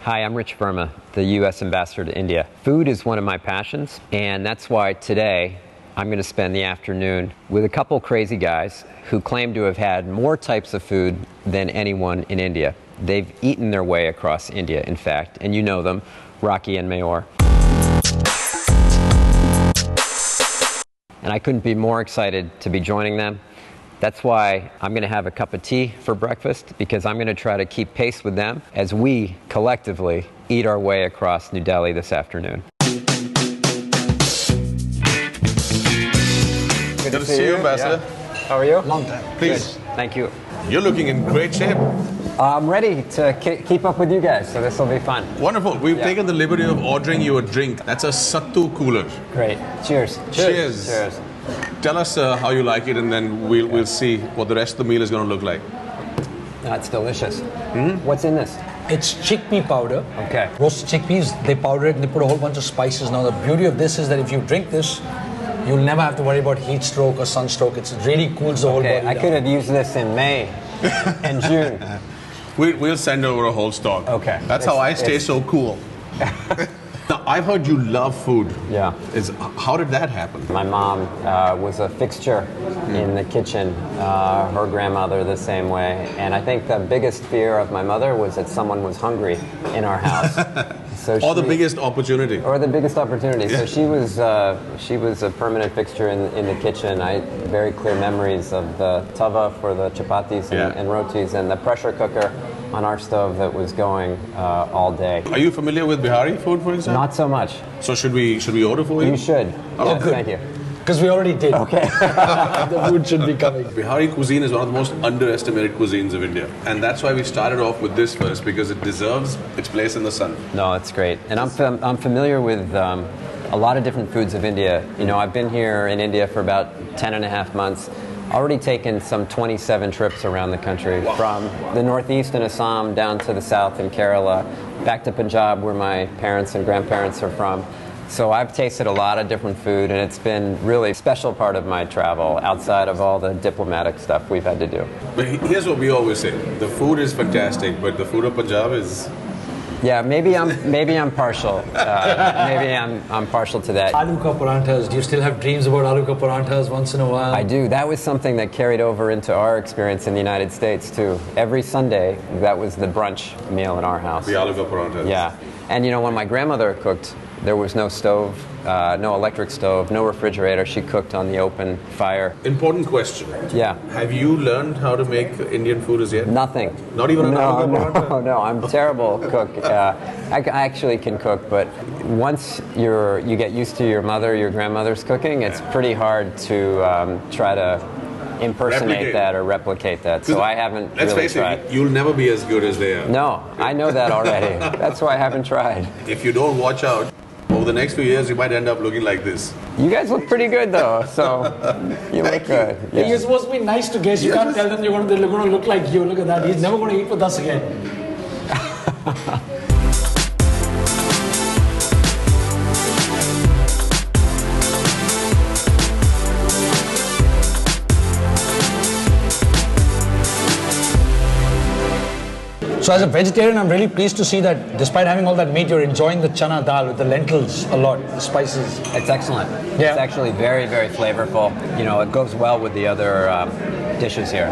Hi, I'm Rich Verma, the U.S. Ambassador to India. Food is one of my passions, and that's why today I'm going to spend the afternoon with a couple crazy guys who claim to have had more types of food than anyone in India. They've eaten their way across India, in fact, and you know them, Rocky and Mayur. And I couldn't be more excited to be joining them. That's why I'm going to have a cup of tea for breakfast, because I'm going to try to keep pace with them as we collectively eat our way across New Delhi this afternoon. Good to see you, Ambassador. Yeah. How are you? Long time. Please. Good. Thank you. You're looking in great shape. I'm ready to keep up with you guys, so this will be fun. Wonderful. We've taken the liberty of ordering you a drink. That's a sattu cooler. Great. Cheers. Cheers. Cheers. Tell us how you like it, and then we'll see what the rest of the meal is going to look like. That's delicious. Mm-hmm. What's in this? It's chickpea powder. Okay. Roasted chickpeas, they powder it and they put a whole bunch of spices. Now the beauty of this is that if you drink this, you'll never have to worry about heat stroke or sunstroke. It really cools the whole body down. I could have used this in May and June. We'll send over a whole stock. Okay. That's how I stay so cool. Now, I've heard you love food. Yeah. How did that happen? My mom was a fixture in the kitchen. Her grandmother the same way. And I think the biggest fear of my mother was that someone was hungry in our house. Or the biggest opportunity. Or the biggest opportunity. Yeah. So she was a permanent fixture in the kitchen. I have very clear memories of the tava for the chapatis and rotis, and the pressure cooker on our stove that was going all day. Are you familiar with Bihari food, for example? Not so much. So should we order for you? You should. Oh, yes, good. Thank you. Because we already did. Okay. The food should be coming. Bihari cuisine is one of the most underestimated cuisines of India. And that's why we started off with this first, because it deserves its place in the sun. No, it's great. And I'm familiar with a lot of different foods of India. You know, I've been here in India for about 10 and a half months. Already taken some 27 trips around the country, from the northeast in Assam down to the south in Kerala, back to Punjab where my parents and grandparents are from. So I've tasted a lot of different food, and it's been really a special part of my travel outside of all the diplomatic stuff we've had to do. But here's what we always say. The food is fantastic, but the food of Punjab is... Yeah, maybe I'm partial. Maybe I'm partial to that. Aloo ka paranthas. Do you still have dreams about aloo ka paranthas once in a while? I do. That was something that carried over into our experience in the United States too. Every Sunday, that was the brunch meal in our house. The aloo ka paranthas. Yeah, and you know, when my grandmother cooked, there was no stove, no electric stove, no refrigerator. She cooked on the open fire. Important question. Yeah. Have you learned how to make Indian food as yet? Nothing. Not even an aloo ka parantha? No, I'm a terrible cook. I actually can cook, but once you get used to your grandmother's cooking, it's pretty hard to try to impersonate that or replicate that. So I haven't Let's really face tried. it, you'll never be as good as they are. No, I know that already. That's why I haven't tried. If you don't watch out, over the next few years, you might end up looking like this. You guys look pretty good, though, so you look good. Yeah. You're supposed to be nice to guests. You can't tell them they're going to look like you. Look at that. He's never going to eat with us again. So as a vegetarian, I'm really pleased to see that despite having all that meat, you're enjoying the chana dal with the lentils a lot, the spices. It's excellent. Yeah. It's actually very, very flavorful. You know, it goes well with the other dishes here.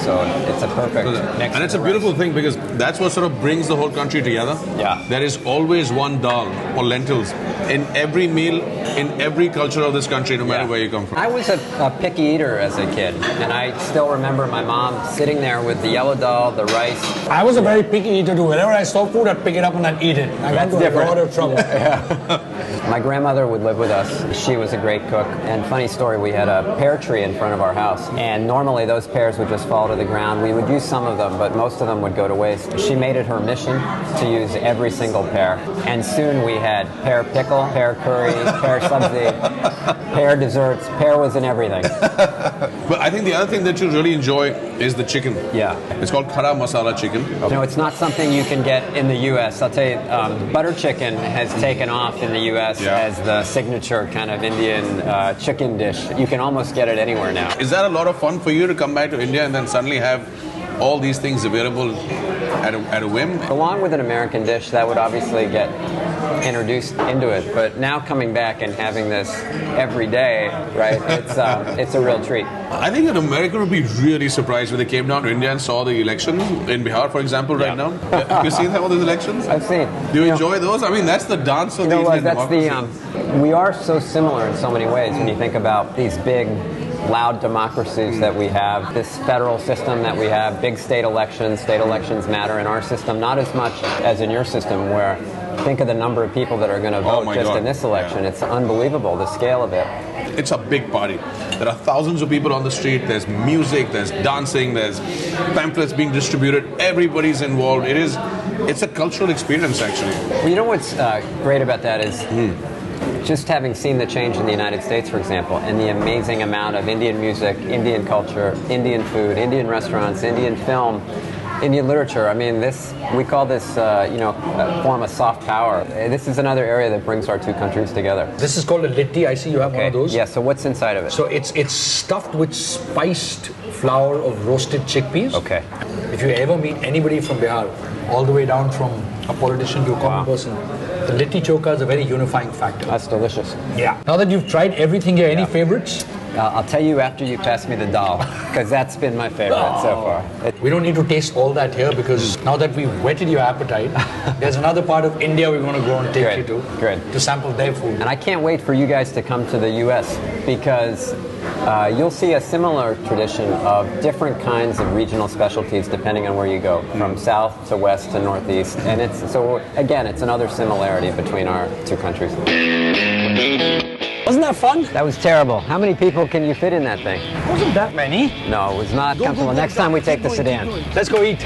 So it's a perfect mix. And it's a beautiful thing, because that's what sort of brings the whole country together. Yeah. There is always one dal or lentils in every meal, in every culture of this country, no matter where you come from. I was a picky eater as a kid, and I still remember my mom sitting there with the yellow dal, the rice. I was a very picky eater too. Whenever I saw food, I'd pick it up and I'd eat it. I got into a lot of trouble. My grandmother would live with us. She was a great cook. And funny story, we had a pear tree in front of our house. And normally those pears would just fall to the ground. We would use some of them, but most of them would go to waste. She made it her mission to use every single pear. And soon we had pear pickle, pear curry, pear sabzi, pear desserts. Pear was in everything. But I think the other thing that you really enjoy is the chicken. Yeah. It's called khara masala chicken. You know, it's not something you can get in the U.S. I'll tell you, butter chicken has taken off in the U.S. as the signature kind of Indian chicken dish. You can almost get it anywhere now. Is that a lot of fun for you to come back to India and then suddenly have all these things available at a whim. Along with an American dish, that would obviously get introduced into it. But now coming back and having this every day, right? It's a real treat. I think an American would be really surprised when they came down to India and saw the elections in Bihar, for example, right now. Have you seen some of those elections? I've seen. Do you enjoy those? I mean, that's the dance of the Indian democracy. We are so similar in so many ways when you think about these big, loud democracies that we have, this federal system that we have, big state elections matter in our system, not as much as in your system where think of the number of people that are going to vote in this election. Yeah. It's unbelievable, the scale of it. It's a big party. There are thousands of people on the street, there's music, there's dancing, there's pamphlets being distributed, everybody's involved. It's a cultural experience actually. Well, you know what's great about that is just having seen the change in the United States, for example, and the amazing amount of Indian music, Indian culture, Indian food, Indian restaurants, Indian film, Indian literature. I mean, we call this, a form of soft power. This is another area that brings our two countries together. This is called a litti. I see you have one of those. Yeah, so what's inside of it? So it's stuffed with spiced flour of roasted chickpeas. Okay. If you ever meet anybody from Bihar, all the way down from a politician to a common person, the litti chokha is a very unifying factor. That's delicious. Yeah. Now that you've tried everything here, any favorites? I'll tell you after you pass me the dal, because that's been my favorite so far. We don't need to taste all that here because now that we've whetted your appetite, there's another part of India we want to go and take you to sample their food. And I can't wait for you guys to come to the U.S. because you'll see a similar tradition of different kinds of regional specialties depending on where you go, from south to west to northeast. And it's another similarity between our two countries. Wasn't that fun? That was terrible. How many people can you fit in that thing? Wasn't that many? No, it was not comfortable. Next time we take the sedan. Let's go eat.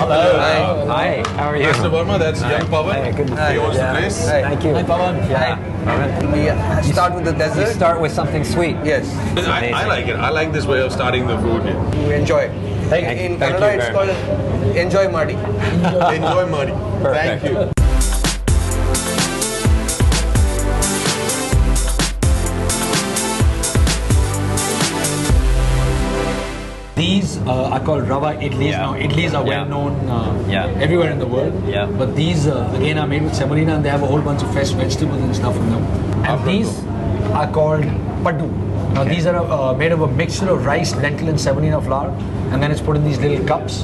Hello. Hi, how are you? Mr. Verma, that's young Pawan. Hey, good to see He you. owns the place. Thank you. Hi, Pawan. Yeah. We start with the You dessert. start with something sweet. Yes, I like it. I like this way of starting the food. we enjoy. Thank In you Kannada, it's very called enjoy Mardi. Enjoy Muddy. Perfect. Thank you. These are called rava idlis. Yeah. Now, idlis are well known everywhere in the world. Yeah. But these, again, are made with semolina and they have a whole bunch of fresh vegetables and stuff in them. And these are called paddu. Now, these are made of a mixture of rice, lentil, and semolina flour. And then it's put in these little cups.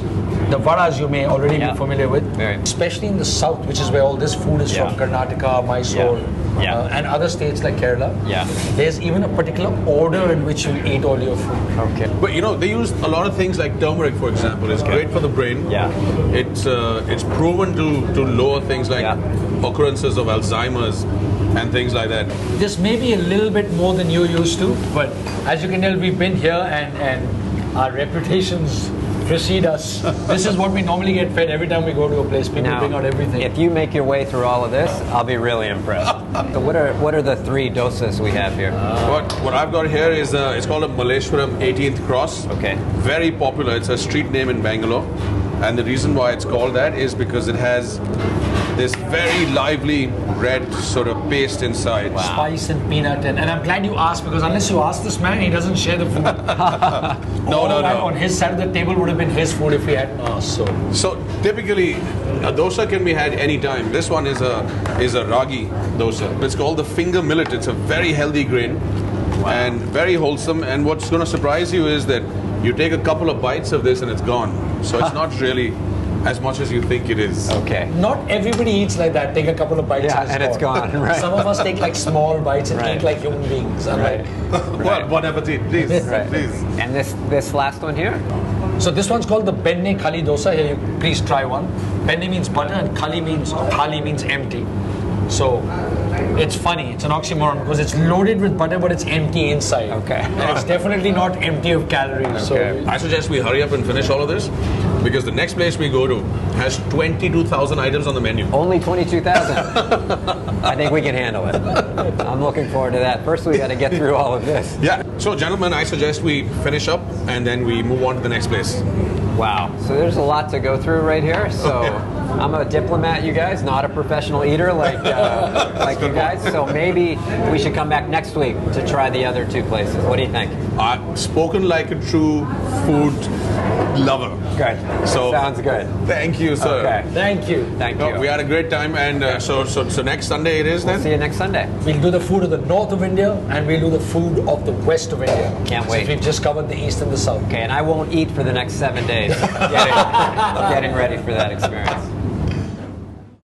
The varas you may already be familiar with. Especially in the south, which is where all this food is from, Karnataka, Mysore, and other states like Kerala. Yeah. There's even a particular order in which you eat all your food. Okay. But they use a lot of things like turmeric, for example. It's great for the brain. Yeah. It's proven to lower things like occurrences of Alzheimer's and things like that. This may be a little bit more than you're used to, but as you can tell, we've been here and our reputations precede us. This is what we normally get fed every time we go to a place. People bring out everything. If you make your way through all of this, I'll be really impressed. So what are the three dosas we have here? What I've got here is it's called a Malleshwaram 18th Cross. Okay. Very popular. It's a street name in Bangalore. And the reason why it's called that is because it has this very lively red sort of paste inside. Wow. Spice and peanut. And I'm glad you asked, because unless you ask this man, he doesn't share the food. No. On his side of the table would have been his food if we hadn't asked. So typically, a dosa can be had any time. This one is a ragi dosa. It's called the finger millet. It's a very healthy grain and very wholesome. And what's going to surprise you is that you take a couple of bites of this and it's gone. So it's not really as much as you think it is. Okay. Not everybody eats like that. Take a couple of bites and it's gone. Right. Some of us take like small bites and eat like human beings. Right. Well, bon appetit, please. Please. And this last one here? So this one's called the Benne Khali dosa. Here, please try one. Benne means butter and Khali means empty. So it's funny. It's an oxymoron because it's loaded with butter, but it's empty inside. Okay. And it's definitely not empty of calories. Okay. I suggest we hurry up and finish all of this because the next place we go to has 22,000 items on the menu. Only 22,000. I think we can handle it. I'm looking forward to that. First, we got to get through all of this. Yeah. So, gentlemen, I suggest we finish up and then we move on to the next place. Wow. So there's a lot to go through right here. So I'm a diplomat, you guys, not a professional eater like like you guys. So maybe we should come back next week to try the other two places. What do you think? Spoken like a true food lover. Good. So sounds good. Thank you, sir. Okay. Thank you. Thank No, you. we had a great time, and so next Sunday it is then. See you next Sunday. We'll do the food of the north of India and we'll do the food of the west of India. Can't wait. Since we've just covered the east and the south. Okay, and I won't eat for the next 7 days. Getting ready for that experience.